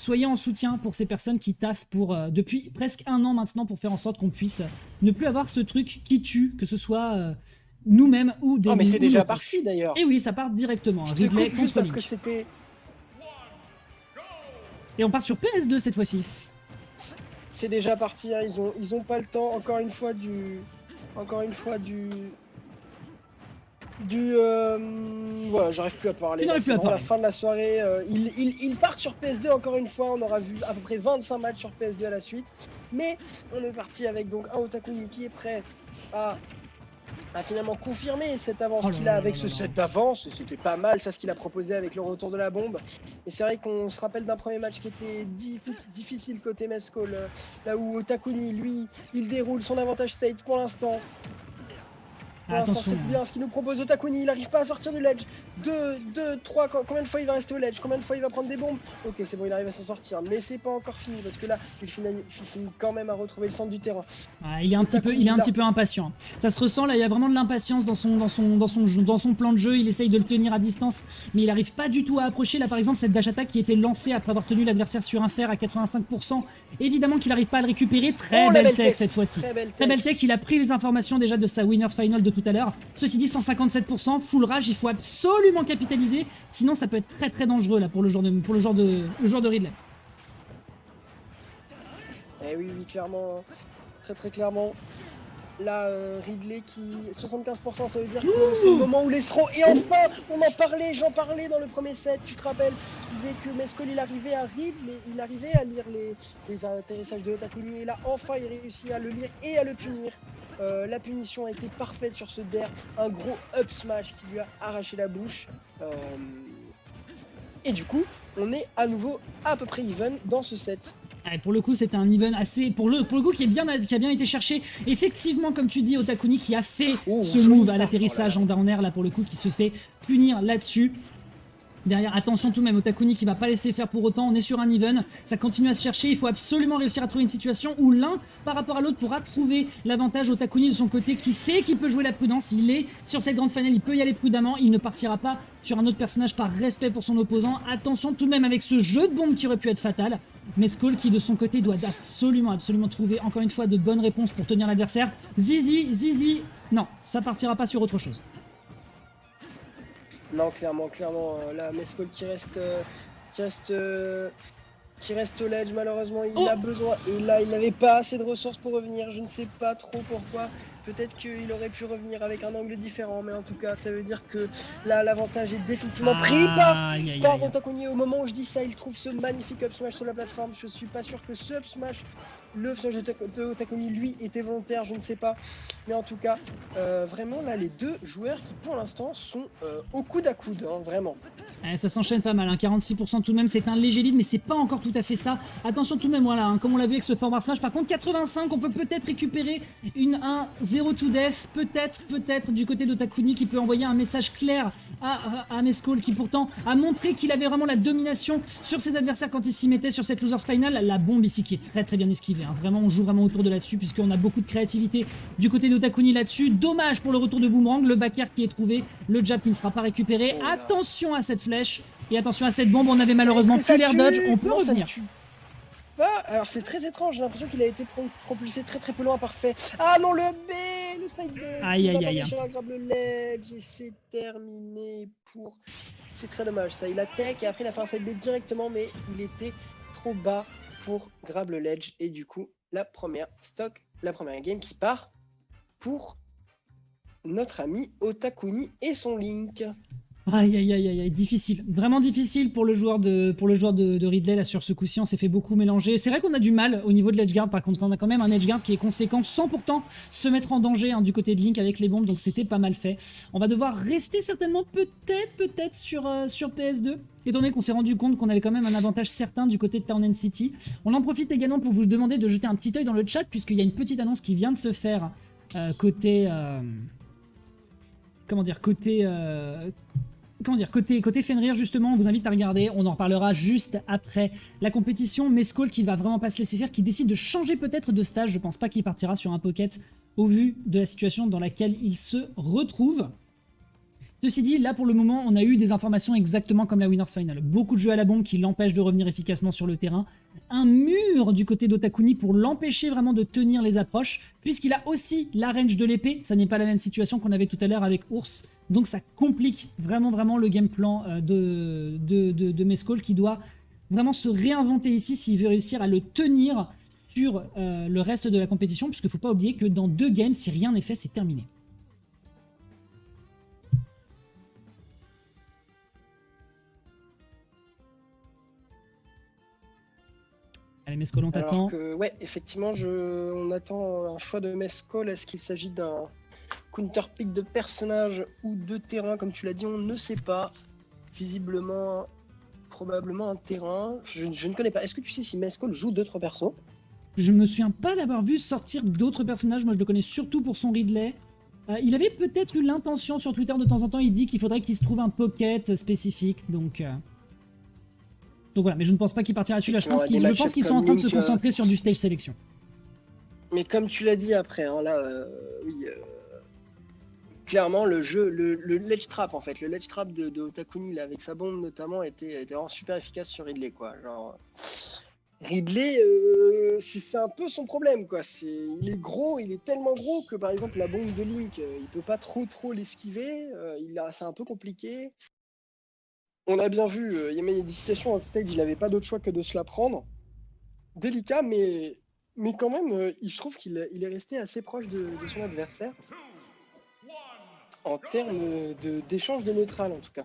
soyez en soutien pour ces personnes qui taffent depuis presque 1 an maintenant pour faire en sorte qu'on puisse ne plus avoir ce truc qui tue, que ce soit nous-mêmes ou des... Oh mais c'est ou déjà nos parti proches. d'ailleurs. Et oui, ça part directement. Je te Ridley coupe juste contre parce que Link. c'était... Et on part sur PS2 cette fois-ci. C'est déjà parti, hein. Ils ont pas le temps, encore une fois, voilà, j'arrive plus à parler. Tu n'arrives plus à C'est vraiment parler. la fin de la soirée. Ils partent sur PS2 encore une fois. On aura vu à peu près 25 matchs sur PS2 à la suite. Mais on est parti avec donc un Otakuni qui est prêt à finalement confirmer cette avance qu'il a avec ce set d'avance. C'était pas mal, ça, ce qu'il a proposé avec le retour de la bombe. Et c'est vrai qu'on se rappelle d'un premier match qui était difficile côté Mescall, là où Otakuni, lui, il déroule son avantage state pour l'instant. Attention. C'est bien ce qu'il nous propose Otakuni, il n'arrive pas à sortir du ledge. 2, 3, combien de fois il va rester au ledge? Combien de fois il va prendre des bombes? Ok, c'est bon, il arrive à s'en sortir, mais c'est pas encore fini parce que là, il finit quand même à retrouver le centre du terrain. Il est un petit peu impatient. Ça se ressent là, il y a vraiment de l'impatience dans son plan de jeu. Il essaye de le tenir à distance, mais il n'arrive pas du tout à approcher. Là, par exemple, cette dash attack qui était lancée après avoir tenu l'adversaire sur un fer à 85%. Évidemment qu'il n'arrive pas à le récupérer. Très belle tech cette fois-ci. Très belle tech. Il a pris les informations déjà de sa winner's final de tout à l'heure. Ceci dit, 157%, full rage. Il faut absolument capitaliser, sinon ça peut être très très dangereux là pour le joueur de Ridley. Eh oui, clairement, très clairement. Là, Ridley qui... 75%, ça veut dire que c'est le moment où les seront... Et enfin, j'en parlais dans le premier set, tu te rappelles? Je disais que Mescall, il arrivait à read, mais il arrivait à lire les atterrissages de Otakuni. Et là, enfin, il réussit à le lire et à le punir. La punition a été parfaite sur ce dair. Un gros up smash qui lui a arraché la bouche. Et du coup, on est à nouveau à peu près even dans ce set. Pour le coup, c'était un even assez... Pour le coup, qui a bien été cherché. Effectivement, comme tu dis, Otakuni qui a fait ce move à l'atterrissage en air, là, pour le coup, qui se fait punir là-dessus. Derrière, attention tout de même, Otakuni qui va pas laisser faire pour autant, on est sur un even, ça continue à se chercher, il faut absolument réussir à trouver une situation où l'un par rapport à l'autre pourra trouver l'avantage. Otakuni de son côté qui sait qu'il peut jouer la prudence, il est sur cette grande finale, il peut y aller prudemment, il ne partira pas sur un autre personnage par respect pour son opposant. Attention tout de même avec ce jeu de bombe qui aurait pu être fatal, Mescall qui de son côté doit absolument trouver encore une fois de bonnes réponses pour tenir l'adversaire. Zizi, non, ça partira pas sur autre chose. Non, clairement, là, Mescall qui reste au ledge, malheureusement, il a besoin, et là, il n'avait pas assez de ressources pour revenir, je ne sais pas trop pourquoi, peut-être qu'il aurait pu revenir avec un angle différent, mais en tout cas, ça veut dire que là, l'avantage est définitivement pris par Otakuni. Au moment où je dis ça, il trouve ce magnifique up smash sur la plateforme, je suis pas sûr que ce up smash, le up smash de Otakuni, lui, était volontaire, je ne sais pas, mais en tout cas, vraiment, là, les deux joueurs qui, pour l'instant, sont au coude à coude, hein, vraiment. Ça s'enchaîne pas mal, hein. 46% tout de même, c'est un léger lead, mais c'est pas encore tout à fait ça. Attention tout de même, voilà, hein, comme on l'a vu avec ce forward smash. Par contre, 85, on peut peut-être récupérer un 0 to death, peut-être du côté d'Otakuni qui peut envoyer un message clair à Mescall qui pourtant a montré qu'il avait vraiment la domination sur ses adversaires quand il s'y mettait sur cette losers final. La bombe ici qui est très bien esquivée, hein. Vraiment, on joue vraiment autour de là-dessus puisqu'on a beaucoup de créativité du côté d'Otakuni là-dessus. Dommage pour le retour de Boomerang, le back air qui est trouvé, le jab qui ne sera pas récupéré. Attention à cette flèche. Et attention à cette bombe, on avait malheureusement plus l'air dodge, on peut revenir. Alors c'est très étrange, j'ai l'impression qu'il a été propulsé très peu loin, parfait. Ah non, le B, le side B, aïe. Grab le ledge et c'est terminé pour... C'est très dommage ça, il a tech et après il a fait un side B directement, mais il était trop bas pour grab le ledge et du coup la première game qui part pour notre ami Otakuni et son Link. Aïe, difficile, vraiment difficile pour le joueur de Ridley là sur ce coup-ci, on s'est fait beaucoup mélanger. C'est vrai qu'on a du mal au niveau de l'edgeguard, par contre on a quand même un edgeguard qui est conséquent sans pourtant se mettre en danger, hein, du côté de Link avec les bombes, donc c'était pas mal fait. On va devoir rester certainement peut-être sur PS2, étant donné qu'on s'est rendu compte qu'on avait quand même un avantage certain du côté de Town and City. On en profite également pour vous demander de jeter un petit œil dans le chat, puisqu'il y a une petite annonce qui vient de se faire côté Fenrir justement, on vous invite à regarder, on en reparlera juste après la compétition. Mescall qui va vraiment pas se laisser faire, qui décide de changer peut-être de stage, je pense pas qu'il partira sur un pocket au vu de la situation dans laquelle il se retrouve. Ceci dit, là pour le moment, on a eu des informations exactement comme la Winners Final. Beaucoup de jeux à la bombe qui l'empêchent de revenir efficacement sur le terrain. Un mur du côté d'Otakuni pour l'empêcher vraiment de tenir les approches, puisqu'il a aussi la range de l'épée. Ça n'est pas la même situation qu'on avait tout à l'heure avec Ours. Donc ça complique vraiment le game plan de Mescall qui doit vraiment se réinventer ici s'il veut réussir à le tenir sur le reste de la compétition, puisqu'il ne faut pas oublier que dans 2 games, si rien n'est fait, c'est terminé. Allez, Mescall, on t'attend. Ouais, effectivement, on attend un choix de Mescall. Est-ce qu'il s'agit d'un counter-pick de personnage ou de terrain? Comme tu l'as dit, on ne sait pas. Visiblement, probablement un terrain. Je ne connais pas. Est-ce que tu sais si Mescall joue d'autres persos? Je me souviens pas d'avoir vu sortir d'autres personnages. Moi, je le connais surtout pour son Ridley. Il avait peut-être eu l'intention sur Twitter de temps en temps. Il dit qu'il faudrait qu'il se trouve un pocket spécifique. Donc voilà, mais je ne pense pas qu'il partira là-dessus. Là, je pense qu'ils sont en train de se concentrer sur du stage sélection. Mais comme tu l'as dit après, hein, là, oui, clairement le jeu, le ledge trap en fait, le ledge trap de Otakuni là, avec sa bombe notamment était vraiment super efficace sur Ridley quoi. Genre Ridley, c'est un peu son problème quoi. Il est gros, il est tellement gros que par exemple la bombe de Link, il peut pas trop l'esquiver. C'est un peu compliqué. On a bien vu, il y a des situations on stage, il n'avait pas d'autre choix que de se la prendre. Délicat, mais quand même, je trouve qu'il est resté assez proche de son adversaire. En termes d'échange de neutral, en tout cas.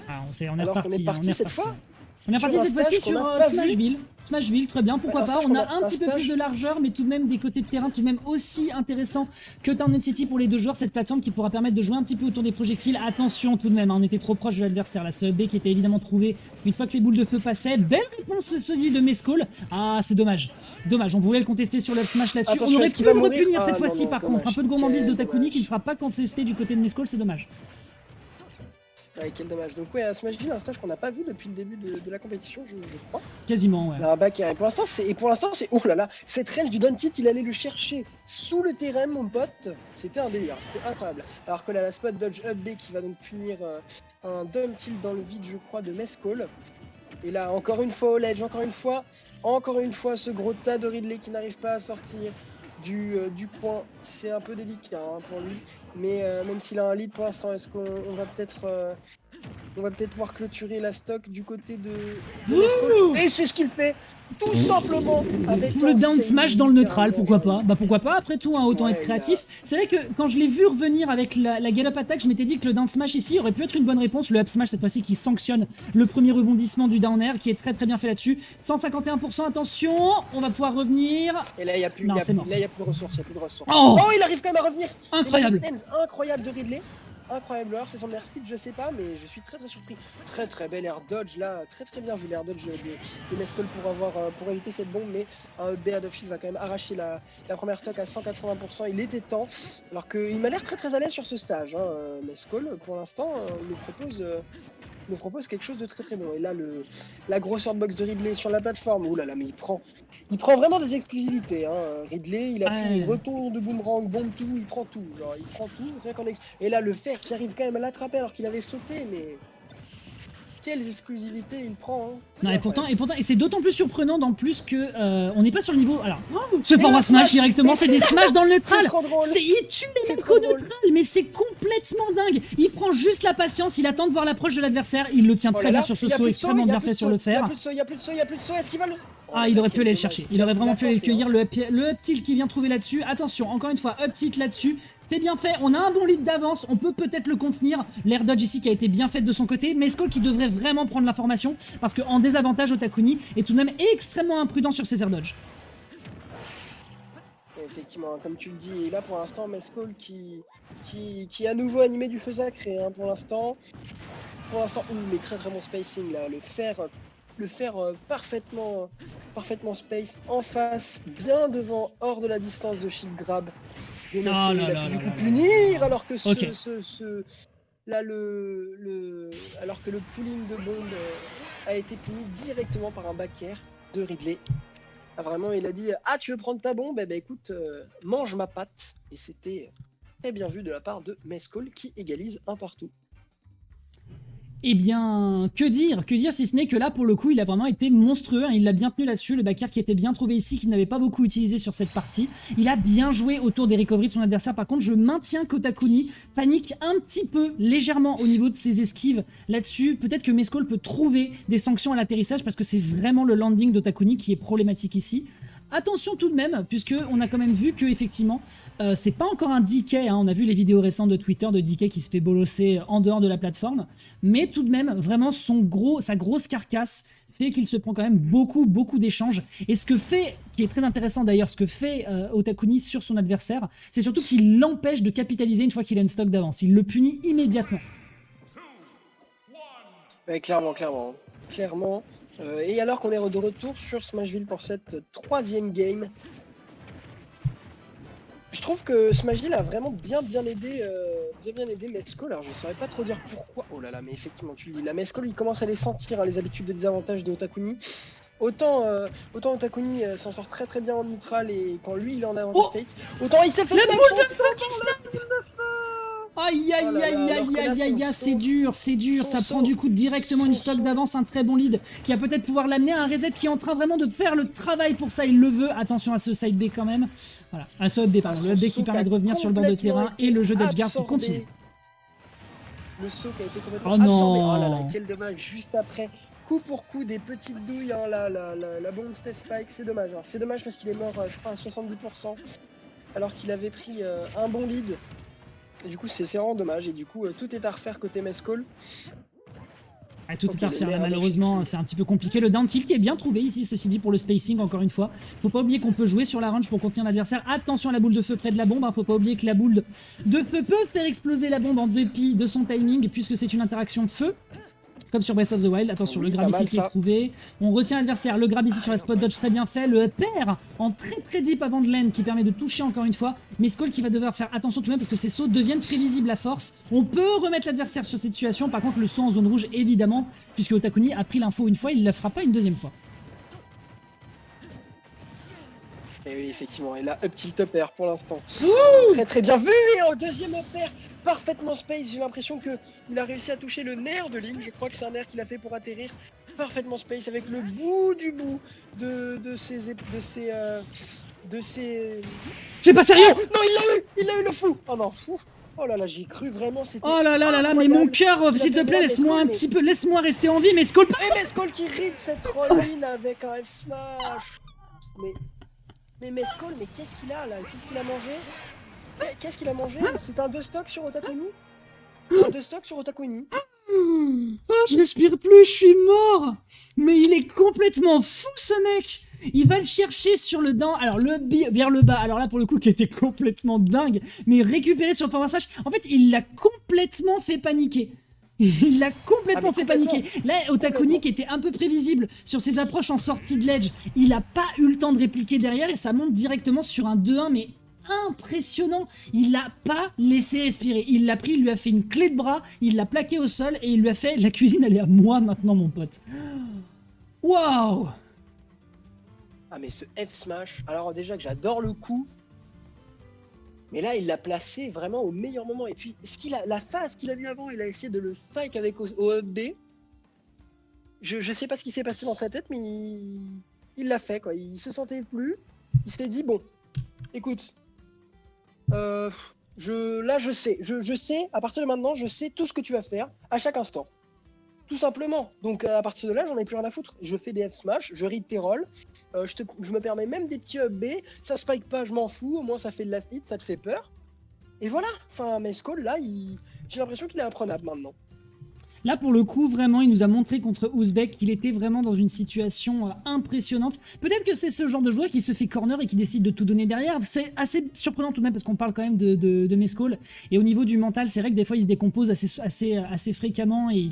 Ah, on est reparti cette fois. On est reparti cette fois-ci sur Smashville. Smashville, très bien, pourquoi pas. On a un petit peu plus de largeur, mais tout de même des côtés de terrain tout de même aussi intéressant que Town City pour les 2 joueurs. Cette plateforme qui pourra permettre de jouer un petit peu autour des projectiles. Attention tout de même, on était trop proche de l'adversaire. La sub B qui était évidemment trouvée une fois que les boules de feu passaient. Belle réponse ceci de Mescall. Ah, c'est dommage. Dommage, on voulait le contester sur le smash là-dessus. On aurait pu le repunir cette fois-ci par contre. Un peu de gourmandise d'Otakuni qui ne sera pas contesté du côté de Mescall, c'est dommage. Ouais, quel dommage. Donc ouais, à Smashville, un stage qu'on n'a pas vu depuis le début de la compétition, je crois. Quasiment, ouais. Un back pour l'instant, c'est oh là là, cette range du Don't Hit, il allait le chercher sous le terrain, mon pote. C'était un délire, c'était incroyable. Alors que là, la spot dodge up B qui va donc punir un dump tilt dans le vide, je crois, de Mescall. Et là, encore une fois au ledge, encore une fois, ce gros tas de Ridley qui n'arrive pas à sortir du coin. C'est un peu délicat hein, pour lui. Mais même s'il a un lead pour l'instant, est-ce qu'on va peut-être pouvoir clôturer la stock du côté de Mescall? Et c'est ce qu'il fait, tout simplement, avec le down smash dans le neutral, pourquoi pas? Bah pourquoi pas, après tout, hein, autant être créatif. C'est vrai que quand je l'ai vu revenir avec la get-up attack, je m'étais dit que le down smash ici aurait pu être une bonne réponse. Le up smash cette fois-ci qui sanctionne le premier rebondissement du down air, qui est très bien fait là-dessus. 151%, attention, on va pouvoir revenir. Et là, il n'y a plus de ressources, Oh, il arrive quand même à revenir. Incroyable. Incroyable de Ridley. Incroyable, alors c'est son air speed, je sais pas, mais je suis très surpris. Très bel air dodge là, très bien vu l'air dodge de Mescall pour éviter cette bombe, mais un B à Duffy va quand même arracher la première stock à 180%. Il était temps, alors qu'il m'a l'air très à l'aise sur ce stage. Hein. Mescall, pour l'instant, nous propose quelque chose de très bon. Et là, la grosseur de box de Ridley sur la plateforme, oulala, mais il prend vraiment des exclusivités. Hein. Ridley, il a pris retour de boomerang, bombe tout, il prend tout. Genre, il prend tout, rien qu'en Et là, le fer qui arrive quand même à l'attraper alors qu'il avait sauté, mais quelles exclusivités il prend. Hein. Non, et pourtant, c'est d'autant plus surprenant dans le plus que on n'est pas sur le niveau. Alors, c'est pas un smash directement, c'est des smash dans le neutral. Il tue les mecs au neutral, mais c'est complètement dingue. Il prend juste la patience, il attend de voir l'approche de l'adversaire, il le tient très bien sur ce saut extrêmement bien fait sur le fer. Il y a plus de saut, est-ce qu'il va le... Ah, il aurait pu aller le chercher. Il aurait vraiment pu aller le cueillir. Le up tilt qui vient trouver là-dessus. Attention, encore une fois, up tilt là-dessus. C'est bien fait. On a un bon lead d'avance. On peut peut-être le contenir. L'air dodge ici qui a été bien fait de son côté. Mescall qui devrait vraiment prendre l'information. Parce qu'en désavantage, Otakuni est tout de même extrêmement imprudent sur ses air dodge. Effectivement, comme tu le dis. Et là, pour l'instant, Mescall qui à nouveau animé du feu sacré. Hein, pour l'instant, mais très bon spacing là. Le faire parfaitement space en face, bien devant, hors de la distance de shield grab. De Mescall, il a pu du coup punir, alors que alors que le pooling de bombe a été puni directement par un back air de Ridley. Ah, vraiment, il a dit « Ah, tu veux prendre ta bombe? Eh ben écoute, mange ma patte ». Et c'était très bien vu de la part de Mescall qui égalise un partout. Eh bien, que dire si ce n'est que là, pour le coup, il a vraiment été monstrueux, hein, il l'a bien tenu là-dessus, le backer qui était bien trouvé ici, qu'il n'avait pas beaucoup utilisé sur cette partie. Il a bien joué autour des recoveries de son adversaire, par contre, je maintiens qu'Otakuni panique un petit peu, légèrement, au niveau de ses esquives là-dessus. Peut-être que Mescol peut trouver des sanctions à l'atterrissage, parce que c'est vraiment le landing d'Otakuni qui est problématique ici. Attention tout de même, puisque on a quand même vu que effectivement, c'est pas encore un DK, hein, on a vu les vidéos récentes de Twitter de DK qui se fait bolosser en dehors de la plateforme, mais tout de même, vraiment sa grosse carcasse fait qu'il se prend quand même beaucoup d'échanges, et ce que fait, qui est très intéressant d'ailleurs, ce que fait Otakuni sur son adversaire, c'est surtout qu'il l'empêche de capitaliser une fois qu'il a une stock d'avance, il le punit immédiatement. Ouais, clairement. Et alors qu'on est de retour sur Smashville pour cette 3e game, je trouve que Smashville a vraiment bien aidé Mescol. Alors je saurais pas trop dire pourquoi. Oh là là, mais effectivement tu le dis, la Mescol il commence à les sentir, hein, les habitudes de désavantage de Otakuni. Autant Otakuni s'en sort très bien en neutral et quand lui il est en avantage States, autant il s'est fait la boule de feu qui snap. Aïe, c'est dur, ça prend du coup directement une stock d'avance, un très bon lead qui va peut-être pouvoir l'amener à un reset qui est en train vraiment de faire le travail pour ça, il le veut. Attention à ce side B quand même, voilà, à ce up B, pardon, le up B qui permet de revenir sur le bord de terrain et le jeu d'edgeguard qui continue. Le saut qui a été complètement absorbé, oh là là, quel dommage, juste après, coup pour coup, des petites douilles, hein, la bombe Spike, c'est dommage, hein. C'est dommage parce qu'il est mort, je crois, à 70%, alors qu'il avait pris un bon lead. Et du coup c'est vraiment dommage et du coup tout est à refaire côté Mescol. Ah, tout est à refaire là, malheureusement, c'est un petit peu compliqué. Le down tilt qui est bien trouvé ici, ceci dit, pour le spacing, encore une fois. Faut pas oublier qu'on peut jouer sur la range pour contenir l'adversaire. Attention à la boule de feu près de la bombe, hein. Faut pas oublier que la boule de feu peut faire exploser la bombe en dépit de son timing, puisque c'est une interaction de feu. Comme sur Breath of the Wild, attention, oui, le grab ici qui est trouvé. On retient l'adversaire, le grab ici sur la spot dodge très bien fait. Le pair en très deep avant de lane qui permet de toucher encore une fois. Mais Skull qui va devoir faire attention tout de même parce que ses sauts deviennent prévisibles à force. On peut remettre l'adversaire sur cette situation. Par contre, le saut en zone rouge, évidemment, puisque Otakuni a pris l'info une fois, il ne la fera pas une deuxième fois. Et oui, effectivement, et là, up tilt up air pour l'instant. Très bien vu, et au deuxième up air, parfaitement space. J'ai l'impression qu'il a réussi à toucher le nerf de Link. Je crois que c'est un nerf qu'il a fait pour atterrir. Parfaitement space avec le bout du bout de ses... C'est pas sérieux! Oh, non, il a eu le fou! Oh non, fou! Oh là là, j'y ai cru vraiment, c'était... Oh là là, mais mon cœur, s'il te plaît, laisse-moi un petit peu, laisse-moi rester en vie, mais Skull... Et Mescol qui ride cette roll-in avec un F-smash. Mais Mescol, mais qu'est-ce qu'il a là? Qu'est-ce qu'il a mangé? Qu'est-ce qu'il a mangé? C'est un 2 stock sur Otakuni? Un 2 stock sur Otakuni? Oh, je respire plus, je suis mort! Mais il est complètement fou ce mec! Il va le chercher sur le dent, alors le B vers le bas, alors là pour le coup qui était complètement dingue, mais récupéré sur le forward smash, en fait il l'a complètement fait paniquer. Il l'a complètement fait paniquer. Là, Otakuni qui était un peu prévisible sur ses approches en sortie de ledge, il a pas eu le temps de répliquer derrière et ça monte directement sur un 2-1, mais impressionnant. Il l'a pas laissé respirer. Il l'a pris, il lui a fait une clé de bras, il l'a plaqué au sol et il lui a fait la cuisine, elle est à moi maintenant, mon pote. Waouh! Ah, mais ce F-smash, alors déjà que j'adore le coup. Mais là, il l'a placé vraiment au meilleur moment. Et puis, la phase qu'il a mis avant, il a essayé de le spike avec au up B. Je sais pas ce qui s'est passé dans sa tête, mais il l'a fait, quoi. Il se sentait plus. Il s'est dit, bon, écoute, je sais. Je sais, à partir de maintenant, je sais tout ce que tu vas faire à chaque instant. Tout simplement. Donc, à partir de là, j'en ai plus rien à foutre. Je fais des F-smash, je read tes rolls. Je me permets même des petits up B, ça spike pas, je m'en fous, au moins ça fait de last hit, ça te fait peur. Et voilà, enfin Mescol là, j'ai l'impression qu'il est imprenable maintenant. Là pour le coup vraiment il nous a montré contre Ouzbek qu'il était vraiment dans une situation impressionnante. Peut-être que c'est ce genre de joueur qui se fait corner et qui décide de tout donner derrière, c'est assez surprenant tout de même parce qu'on parle quand même de Mescol. Et au niveau du mental c'est vrai que des fois il se décompose assez fréquemment et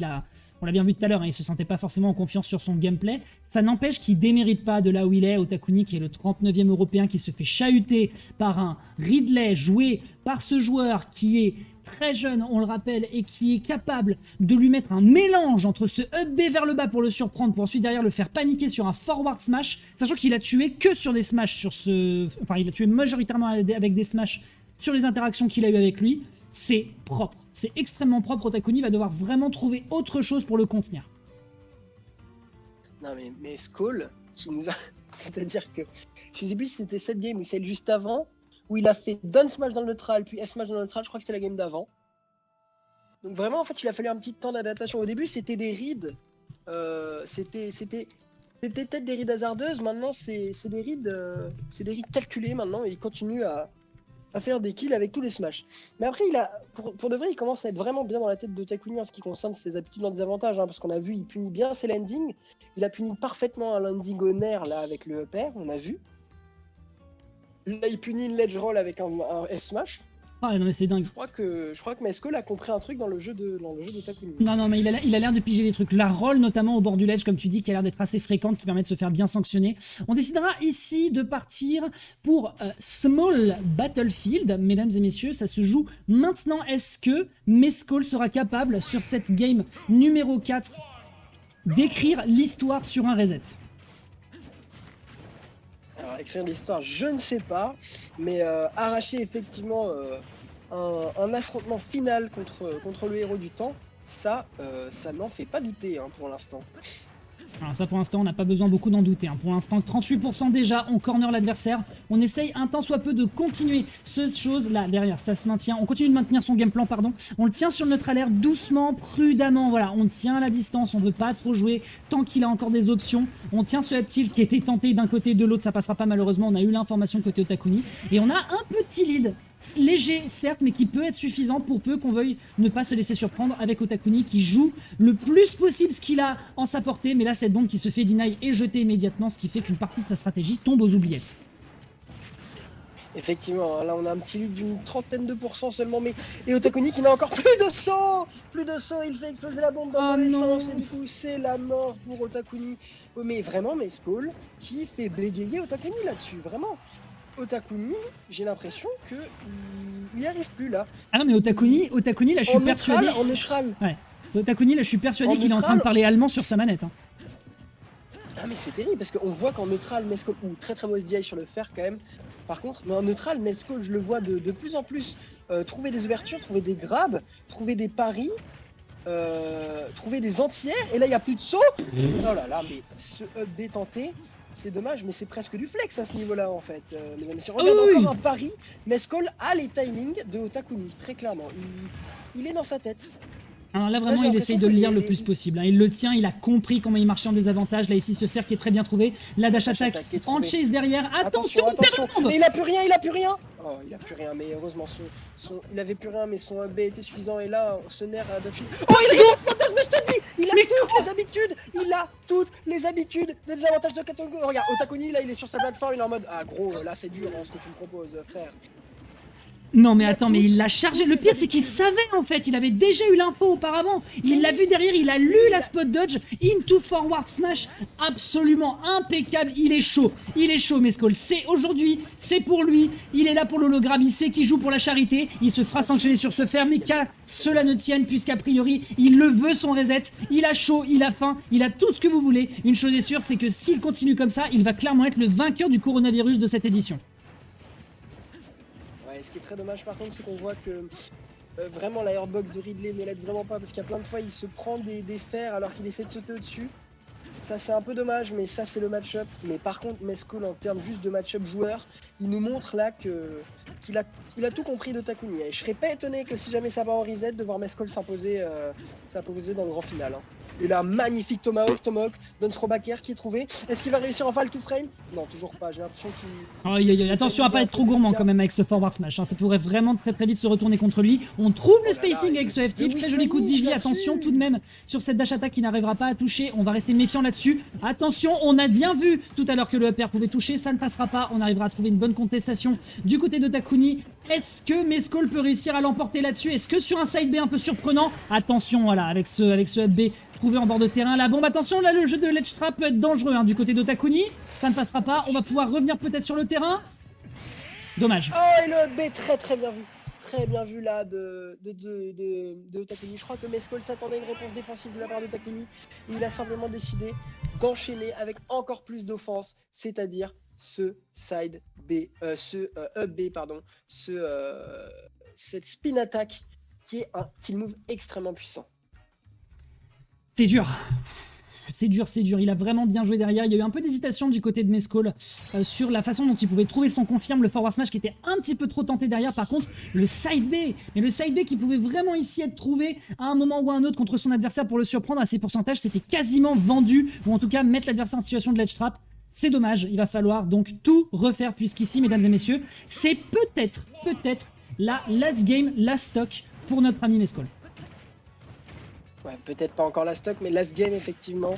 on l'a bien vu tout à l'heure, hein, il se sentait pas forcément en confiance sur son gameplay. Ça n'empêche qu'il démérite pas de là où il est. Otakuni qui est le 39e européen qui se fait chahuter par un Ridley joué par ce joueur qui est très jeune, on le rappelle, et qui est capable de lui mettre un mélange entre ce up B vers le bas pour le surprendre, pour ensuite derrière le faire paniquer sur un forward smash, sachant qu'il a tué que sur des smashs sur ce... Enfin, il a tué majoritairement avec des smashs sur les interactions qu'il a eu avec lui. c'est propre. C'est extrêmement propre. Otakuni va devoir vraiment trouver autre chose pour le contenir. Non mais Skull, qui nous a... C'est-à-dire que, je sais plus si c'était cette game ou celle juste avant, où il a fait down smash dans le neutral, puis F smash dans le neutral, je crois que c'était la game d'avant. Donc vraiment, en fait, il a fallu un petit temps d'adaptation. Au début, c'était des reads, c'était peut-être des reads hasardeuses, maintenant c'est des reads calculés maintenant, et il continue à faire des kills avec tous les smash. Mais après, pour de vrai, il commence à être vraiment bien dans la tête de Takuni en ce qui concerne ses habitudes en désavantage, hein, parce qu'on a vu, il punit bien ses landings, il a puni parfaitement un landing au nerf là avec le upper, on a vu. Là, il punit une ledge roll avec un F smash. Ah non mais c'est dingue. Je crois que Mescal a compris un truc dans le jeu de Takuni. Non mais il a l'air de piger des trucs. La roll notamment au bord du ledge comme tu dis qui a l'air d'être assez fréquente, qui permet de se faire bien sanctionner. On décidera ici de partir pour Small Battlefield, mesdames et messieurs, ça se joue maintenant. Est-ce que Mescal sera capable sur cette game numéro 4 d'écrire l'histoire sur un reset? Alors écrire l'histoire, je ne sais pas, mais arracher effectivement un affrontement final contre le héros du temps, ça n'en fait pas douter hein, pour l'instant. Alors ça pour l'instant on n'a pas besoin beaucoup d'en douter, hein. Pour l'instant 38% déjà, on corner l'adversaire, on essaye un tant soit peu de continuer cette chose là derrière, ça se maintient, on continue de maintenir son game plan pardon, on le tient sur le neutre air doucement, prudemment, voilà, on tient la distance, on veut pas trop jouer tant qu'il a encore des options, on tient ce Heptil qui était tenté d'un côté de l'autre, ça passera pas malheureusement, on a eu l'information côté Otakuni, et on a un petit lead, léger certes, mais qui peut être suffisant pour peu qu'on veuille ne pas se laisser surprendre avec Otakuni qui joue le plus possible ce qu'il a en sa portée, mais là cette bombe qui se fait deny et jetée immédiatement, ce qui fait qu'une partie de sa stratégie tombe aux oubliettes. Effectivement, là on a un petit lead d'une trentaine de pourcents seulement, mais et Otakuni qui n'a encore plus de sang, il fait exploser la bombe dans le sens et du coup c'est la mort pour Otakuni. Mais vraiment, mais Skull qui fait bégayer Otakuni là-dessus, vraiment. Otakuni, j'ai l'impression que il n'y arrive plus là. Ah non mais Otakuni là je suis persuadé. En neutral. Ouais. Otakuni là je suis persuadé qu'il est en train de parler allemand sur sa manette. Hein. Ah mais c'est terrible parce qu'on voit qu'en neutral, Mescal, ou très très mauvaise DI sur le fer quand même. Par contre, mais en neutral, Mescal, je le vois de plus en plus trouver des ouvertures, trouver des grabs, trouver des paris, trouver des entières. Et là il n'y a plus de saut. Oh là là, mais ce up B tenté. C'est dommage, mais c'est presque du flex à ce niveau-là en fait. Mesdames et messieurs, regarde encore un pari. Mescal a les timings de Otakuni, très clairement. Il est dans sa tête. Alors là vraiment il essaye de le lire le plus possible, hein. Il le tient, il a compris comment il marchait en désavantage, là ici ce fer qui est très bien trouvé, la dash attack en chase derrière, attention, mais il a plus rien. Oh il a plus rien, mais heureusement il avait plus rien mais son B était suffisant et là ce nerf a Duffy. Oh il a mais je te dis, il a toutes les habitudes des désavantages de Katongo. Regarde, Otakuni là il est sur sa plateforme, il est en mode ah gros là c'est dur hein, ce que tu me proposes frère. Non mais attends, mais il l'a chargé. Le pire c'est qu'il savait en fait, il avait déjà eu l'info auparavant. Il l'a vu derrière, il a lu la spot dodge into forward smash, absolument impeccable. Il est chaud Mescal. C'est aujourd'hui, c'est pour lui. Il est là pour l'hologramme, il sait qu'il joue pour la charité. Il se fera sanctionner sur ce fer, mais qu'à cela ne tienne puisqu'a priori il le veut son reset. Il a chaud, il a faim, il a tout ce que vous voulez. Une chose est sûre, c'est que s'il continue comme ça, il va clairement être le vainqueur du coronavirus de cette édition. Ce qui est très dommage par contre c'est qu'on voit que vraiment la airbox de Ridley ne l'aide vraiment pas parce qu'il y a plein de fois il se prend des fers alors qu'il essaie de sauter au-dessus. Ça c'est un peu dommage mais ça c'est le match-up. Mais par contre Mescal en termes juste de match-up joueur, il nous montre là qu'il a tout compris de Takuni. Et je serais pas étonné que si jamais ça va en reset de voir Mescal s'imposer dans le grand final. Hein. Et là, magnifique Tomahawk, Dunstrobacker qui est trouvé. Est-ce qu'il va réussir en fall to frame? Non, toujours pas, j'ai l'impression qu'il... Attention à pas être trop gourmand quand même avec ce forward smash, hein. Ça pourrait vraiment très vite se retourner contre lui. On trouve le spacing avec ce F-tilt, très joli coup de Zizi, attention tout de même sur cette dash attack qui n'arrivera pas à toucher, on va rester méfiant là-dessus. Attention, on a bien vu tout à l'heure que le upper pouvait toucher, ça ne passera pas, on arrivera à trouver une bonne contestation du côté de Takuni. Est-ce que Mescal peut réussir à l'emporter là-dessus? Est-ce que sur un side B un peu surprenant? Attention, voilà, avec ce up B trouvé en bord de terrain, la bombe, attention, là le jeu de ledge trap peut être dangereux hein, du côté d'Otakuni, ça ne passera pas, on va pouvoir revenir peut-être sur le terrain. Dommage. Oh et le up B très bien vu là de Otakuni. Je crois que Mescal s'attendait à une réponse défensive de la part de Otakuni. Il a simplement décidé d'enchaîner avec encore plus d'offense, c'est-à-dire ce side B, up B, pardon, ce cette spin attack qui est un kill move extrêmement puissant. C'est dur. C'est dur, c'est dur. Il a vraiment bien joué derrière. Il y a eu un peu d'hésitation du côté de Mescall sur la façon dont il pouvait trouver son confirme. Le forward smash qui était un petit peu trop tenté derrière. Par contre, le side B. Mais le side B qui pouvait vraiment ici être trouvé à un moment ou à un autre contre son adversaire pour le surprendre à ses pourcentages. C'était quasiment vendu. Ou en tout cas, mettre l'adversaire en situation de ledge trap. C'est dommage. Il va falloir donc tout refaire puisqu'ici, mesdames et messieurs, c'est peut-être la last game, last stock pour notre ami Mescall. Ouais, peut-être pas encore la stock, mais last game, effectivement,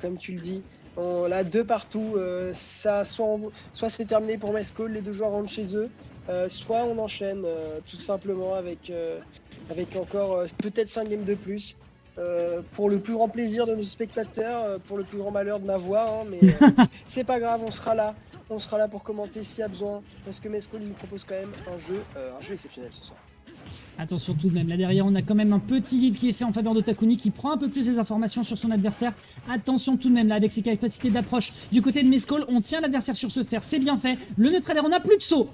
comme tu le dis, on l'a 2 partout. Ça, soit c'est terminé pour Mescall, les 2 joueurs rentrent chez eux, soit on enchaîne tout simplement avec encore peut-être 5 games de plus. Pour le plus grand plaisir de nos spectateurs, pour le plus grand malheur de ma voix, hein, mais c'est pas grave, on sera là pour commenter s'il y a besoin, parce que Mescall il nous propose quand même un jeu exceptionnel ce soir. Attention tout de même, là derrière on a quand même un petit lead qui est fait en faveur d'Otakuni qui prend un peu plus les informations sur son adversaire. Attention tout de même là avec ses capacités d'approche du côté de Mescall, on tient l'adversaire sur ce fer, c'est bien fait. Le neutral air, on n'a plus de saut,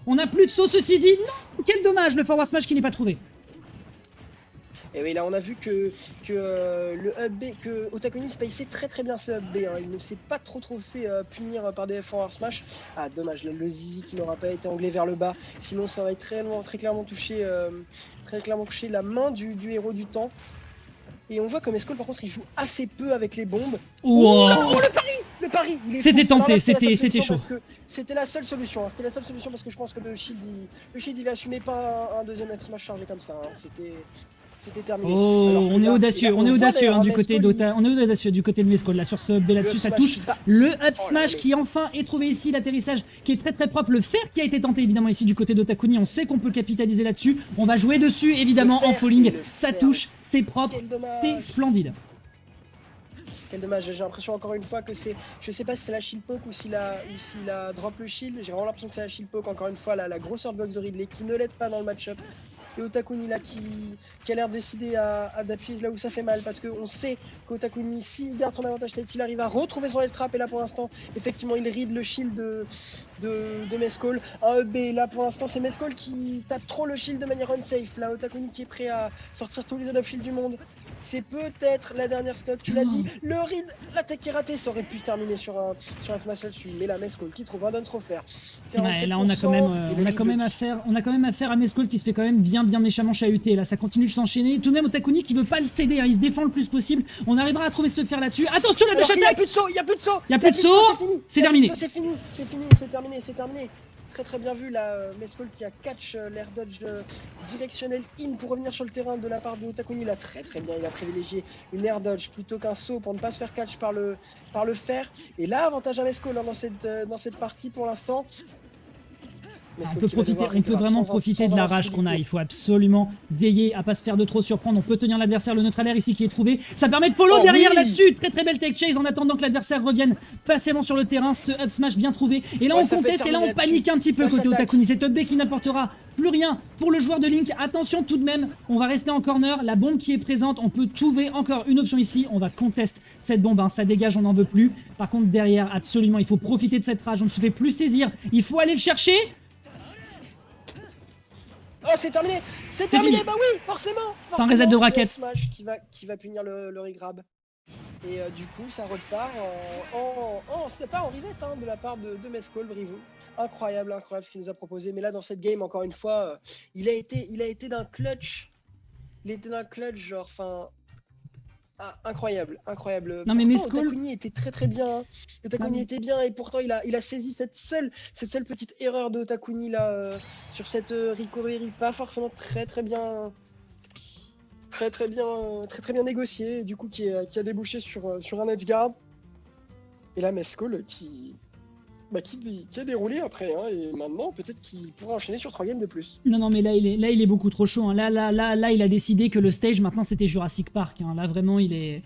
ceci dit, non, quel dommage le forward smash qui n'est pas trouvé. Et oui, là on a vu que le up B, que Otakuni spacait très bien ce up B, hein. Il ne s'est pas trop fait punir par des forward smash. Ah dommage, le zizi qui n'aura pas été anglais vers le bas, sinon ça aurait très clairement touché la main du héros du temps. Et on voit que Mescall par contre il joue assez peu avec les bombes. Wow. Oh le pari c'était tenté, c'était chaud. C'était la seule solution, hein. C'était la seule solution parce que je pense que le shield il assumait pas un deuxième F smash chargé comme ça, hein. C'était terminé. Oh, on est audacieux, hein, du côté d'Ota. On est audacieux du côté de Mescall là sur ce B là-dessus, ça touche le up smash qui enfin est trouvé ici, l'atterrissage qui est très propre, le fer qui a été tenté évidemment ici du côté d'Otakuni, on sait qu'on peut capitaliser là-dessus, on va jouer dessus évidemment en falling, ça touche, c'est propre, c'est splendide. Quel dommage, j'ai l'impression encore une fois que c'est, je sais pas si c'est la shield poke ou s'il a drop le shield, j'ai vraiment l'impression que c'est la shield poke encore une fois, la grosse hurtbox de Ridley qui ne l'aide pas dans le match-up. Et Otakuni là qui a l'air décidé à d'appuyer là où ça fait mal parce qu'on sait qu'Otakuni s'il garde son avantage set, s'il arrive à retrouver son trap et là pour l'instant effectivement il ride le shield de Mescall. Un EB là pour l'instant c'est Mescall qui tape trop le shield de manière unsafe. Là Otakuni qui est prêt à sortir tous les on-off shields du monde. C'est peut-être la dernière stock, tu l'as dit. Le read, l'attaque qui est ratée, ça aurait pu se terminer sur un F-Smash là-dessus. Mais la Mescall qui trouve un down trop faire. Ouais, là on a quand même affaire à Mescall qui se fait quand même bien méchamment chahuter. Là ça continue de s'enchaîner. Tout de même Otakuni qui veut pas le céder, hein. Il se défend le plus possible. On arrivera à trouver ce fer là-dessus. Attention la dash attack. Il y a plus de saut, c'est terminé. C'est terminé. Très bien vu là, Mescall qui a catch l'air dodge directionnel in pour revenir sur le terrain de la part de Otakuni. Là très bien, il a privilégié une air dodge plutôt qu'un saut pour ne pas se faire catch par le fer. Et là avantage à Mescall dans cette partie pour l'instant. On peut vraiment profiter de la rage qu'on a. Il faut absolument veiller à pas se faire de trop surprendre. On peut tenir l'adversaire, le neutral air ici qui est trouvé. Ça permet de follow derrière là-dessus. Très belle tech chase en attendant que l'adversaire revienne patiemment sur le terrain. Ce up smash bien trouvé. Et là on conteste et là on panique un petit peu côté Otakuni. Cet up B qui n'apportera plus rien pour le joueur de Link. Attention tout de même, on va rester en corner. La bombe qui est présente, on peut trouver encore une option ici. On va conteste cette bombe, hein. Ça dégage, on n'en veut plus. Par contre derrière, absolument, il faut profiter de cette rage. On ne se fait plus saisir. Il faut aller le chercher. Oh c'est terminé, bah oui, forcément. Un reset de bracket. Smash qui va punir le regrab. Et du coup ça repart c'est pas en reset, hein, de la part de Mescall, Brivou. Incroyable ce qu'il nous a proposé. Mais là dans cette game encore une fois, il a été d'un clutch. Il était d'un clutch genre, enfin. Ah, incroyable. Non mais Mescall Otakuni était très bien. Hein. Otakuni était bien et pourtant il a saisi cette seule petite erreur de Otakuni là sur cette recovery pas forcément très bien négocié du coup qui a débouché sur un edge guard. Et là Mescall qui a déroulé après, hein, et maintenant peut-être qu'il pourra enchaîner sur 3 games de plus. Non mais là il est beaucoup trop chaud, hein. Là il a décidé que le stage maintenant c'était Jurassic Park, hein. Là vraiment il est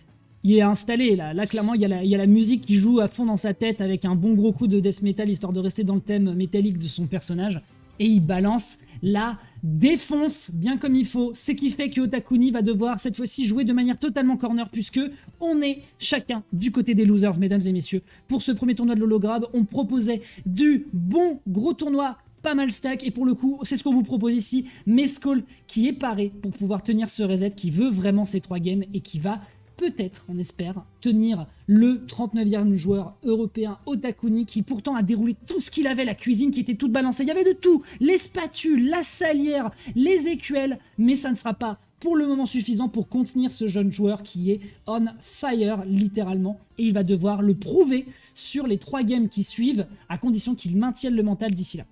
installé, là clairement il y a la musique qui joue à fond dans sa tête avec un bon gros coup de death metal histoire de rester dans le thème métallique de son personnage. Et il balance la défonce bien comme il faut. Ce qui fait que Otakuni va devoir cette fois-ci jouer de manière totalement corner puisque on est chacun du côté des losers, mesdames et messieurs. Pour ce premier tournoi de l'Holograb, on proposait du bon gros tournoi pas mal stack, et pour le coup, c'est ce qu'on vous propose ici, Mescall qui est paré pour pouvoir tenir ce reset, qui veut vraiment ces 3 games, et qui va peut-être, on espère, tenir le 39e joueur européen Otakuni, qui pourtant a déroulé tout ce qu'il avait, la cuisine qui était toute balancée, il y avait de tout, les spatules, la salière, les écuelles, mais ça ne sera pas pour le moment suffisant pour contenir ce jeune joueur qui est on fire littéralement, et il va devoir le prouver sur les 3 games qui suivent, à condition qu'il maintienne le mental d'ici là.